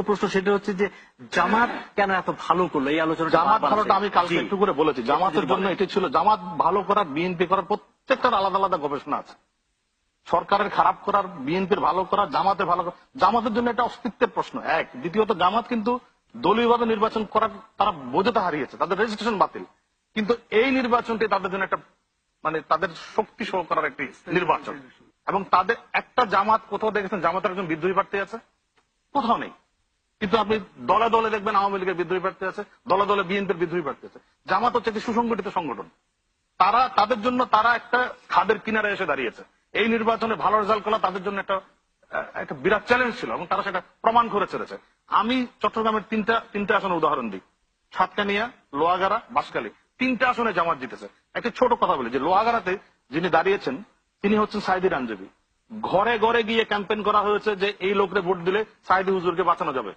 প্রশ্ন, সেটা হচ্ছে যে জামাত কেন এত ভালো করলো এই আলোচনা? জামাত ভালোটা আমি কালকে একটু করে বলেছি। জামাতের জন্য এটি ছিল, জামাত ভালো করার, বিএনপি করার প্রত্যেকটার আলাদা আলাদা গবেষণা আছে। সরকারের খারাপ করার, বিএনপির ভালো করার, জামাতের ভালো করার। জামাতের জন্য এটা অস্তিত্বের প্রশ্ন এক। দ্বিতীয়ত, জামাত কিন্তু দলীয়ভাবে নির্বাচন করার তারা বোঝাতে হারিয়েছে, তাদের রেজিস্ট্রেশন বাতিল। কিন্তু এই নির্বাচনটি তাদের জন্য একটা মানে তাদের শক্তি সহ করার একটি নির্বাচন। এবং তাদের একটা জামাত কোথাও দেখেছেন জামাতের একজন বিদ্রোহী প্রার্থী আছে? কোথাও নেই। কিন্তু আপনি দলে দলে দেখবেন আওয়ামী লীগের বিদ্রোহী প্রার্থী আছে, দলে দলে বিএনপির বিদ্রোহী প্রার্থী আছে। জামাত হচ্ছে একটি সুসংগঠিত সংগঠন। তারা তাদের জন্য তারা একটা খাদের কিনারে এসে দাঁড়িয়েছে। এই নির্বাচনে ভালো রেজাল্ট করা তাদের জন্য একটা বিরাট চ্যালেঞ্জ ছিল এবং তারা সেটা প্রমাণ করে চলেছে। আমি চট্টগ্রামের তিনটা আসনের উদাহরণ দিই। সাতকানিয়া, লোহাগাড়া, বাঁশখালী, তিনটা আসনে জামাত জিতেছে। একটা ছোট কথা বলি যে লোহাগাড়াতে যিনি দাঁড়িয়েছেন তিনি হচ্ছেন সাইদির আইনজীবী। ঘরে ঘরে গিয়ে ক্যাম্পেইন করা হয়েছে যে এই লোকরে ভোট দিলে সাইদি হুজুরকে বাঁচানো যাবে।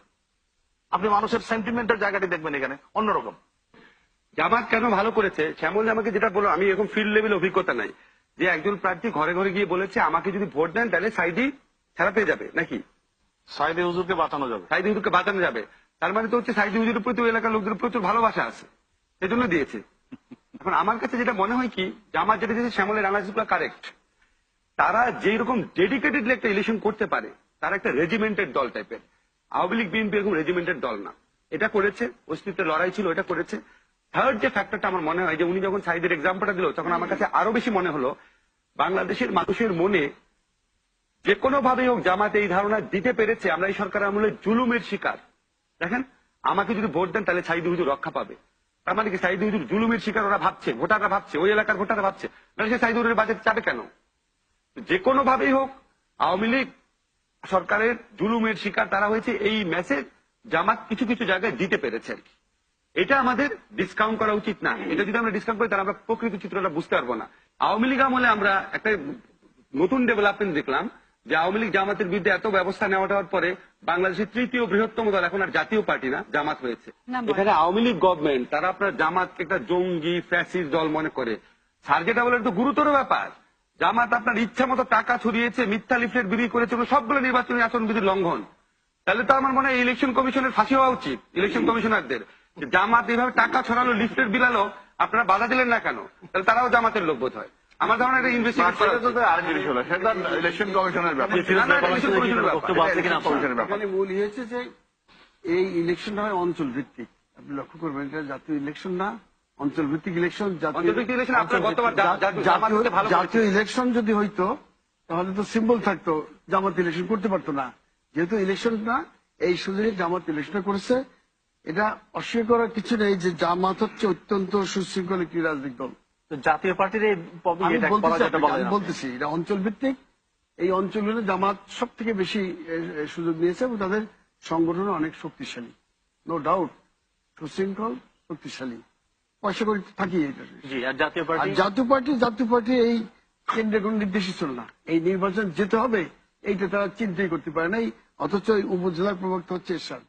আপনি মানুষের সেন্টিমেন্টের জায়গাটি দেখবেন এখানে অন্যরকম। জামাত কেন ভালো করেছে, শ্যামল আমাকে যেটা বললো, আমি এরকম ফিল্ড লেভেল অভিজ্ঞতা নাই, যে একজন প্রার্থী ঘরে ঘরে গিয়ে বলেছে আমাকে যদি ভোট দেন তাহলে সাইদি ছাড়া পেয়ে যাবে, নাকি সাইদি হুজুরকে বাঁচানো যাবে, সাইদি হুজুরকে বাঁচানো যাবে। তার মানে তো হচ্ছে সাইদি হুজুরের প্রতি ওই এলাকার লোকদের প্রচুর ভালোবাসা আছে, সেজন্য দিয়েছে। এখন আমার কাছে যেটা মনে হয় কি, জামাত যেটা দিয়েছে শ্যামলের অ্যানালাইসিসগুলো কারেক্ট। তারা যেই রকম ডেডিকেটেডলি একটা ইলেকশন করতে পারে, তারা একটা রেজিমেন্টেড দল টাইপের। আওয়ামী লীগ বিএনপি এরকম রেজিমেন্টেড দল না। এটা করেছে, অস্তিত্বের লড়াই ছিল, এটা করেছে। থার্ড যে ফ্যাক্টরটা আমার মনে হয় যে উনি যখন সাইদের এক্সাম্পলটা দিল তখন আমার কাছে আরো বেশি মনে হলো বাংলাদেশের মানুষের মনে যে কোনো ভাবে হোক জামাত এই ধারণা দিতে পেরেছে আমরা এই সরকার আমলে জুলুমের শিকার। দেখেন, আমাকে যদি ভোট দেন তাহলে সাইদি হুজুর রক্ষা পাবে। তার মানে কি সাইদি হুজুর জুলুমের শিকার ওরা ভাবছে, ভোটাররা ভাবছে, ওই এলাকার ভোটাররা ভাবছে, তাহলে সে সাইদি হুজুরের বাজেট চাবে কেন? যে কোনো ভাবেই হোক আওয়ামী লীগ সরকারের জুলুমের শিকার তারা হয়েছে, এই মেসেজ জামাত কিছু কিছু জায়গায় দিতে পেরেছে আর কি। এটা আমাদের ডিসকাউন্ট করা উচিত না। এটা যদি আমরা ডিসকাউন্ট করি তাহলে আমরা প্রকৃত চিত্রটা বুঝতে পারবো না। আওয়ামী লীগ আমলে আমরা একটা নতুন ডেভেলপমেন্ট দেখলাম যে আওয়ামী লীগ জামাতের বিরুদ্ধে এত ব্যবস্থা নেওয়ার পরে বাংলাদেশের তৃতীয় বৃহত্তম দল এখন আর জাতীয় পার্টি না, জামাত হয়েছে। এখানে আওয়ামী লীগ গভর্নমেন্ট তারা আপনার জামাতকে একটা জঙ্গি ফ্যাসিস্ট দল মনে করে। স্যার যেটা বলেন তো গুরুতর ব্যাপার। জামাত আপনার ইচ্ছা মতো টাকা ছড়িয়েছে, মিথ্যা লিফলেট বিক্রি করেছে, সবগুলো নির্বাচনী আচরণবিধির লঙ্ঘন। তাহলে তো আমার মনে হয় ইলেকশন কমিশনের ফাঁসি হওয়া উচিত, ইলেকশন কমিশনারদের। জামাত এইভাবে টাকা ছড়ালো, লিফলেট বিলালো, আপনারা বাধা দিলেন না কেন? তাহলে তারাও জামাতের লোক বোধ হয়। আমার ধারণা এটা ইনভেস্টিগেট করা উচিত। সেটা ইলেকশন কমিশনের ব্যাপার। এখানে মূল হয়েছে যে এই ইলেকশনটা হয় অঞ্চল ভিত্তিক। আপনি লক্ষ্য করবেন এটা জাতীয় ইলেকশন না, অঞ্চল ভিত্তিক ইলেকশন। জাতীয় ইলেকশন যদি হইতো তাহলে তো সিম্বল থাকতো, জামাত ইলেকশন করতে পারতো না। যেহেতু ইলেকশন না, এই সুযোগে জামাত ইলেকশন করেছে। এটা অস্বীকার করার কিছু নেই যে জামাত হচ্ছে অত্যন্ত সুশৃঙ্খল একটি রাজনৈতিক দল। জাতীয় পার্টির আমি বলতেছি এটা অঞ্চল ভিত্তিক। এই অঞ্চলে জামাত সব থেকে বেশি সুযোগ নিয়েছে এবং তাদের সংগঠন অনেক শক্তিশালী, নো ডাউট, সুশৃঙ্খল, শক্তিশালী, পয়সা করে থাকি। জাতীয় পার্টি এই কেন্দ্রের কোন নির্দেশই ছিল না। এই নির্বাচন যেতে হবে এইটা তারা চিন্তাই করতে পারে নাই, অথচ উপজেলার প্রবক্তা হচ্ছে এরশাদ।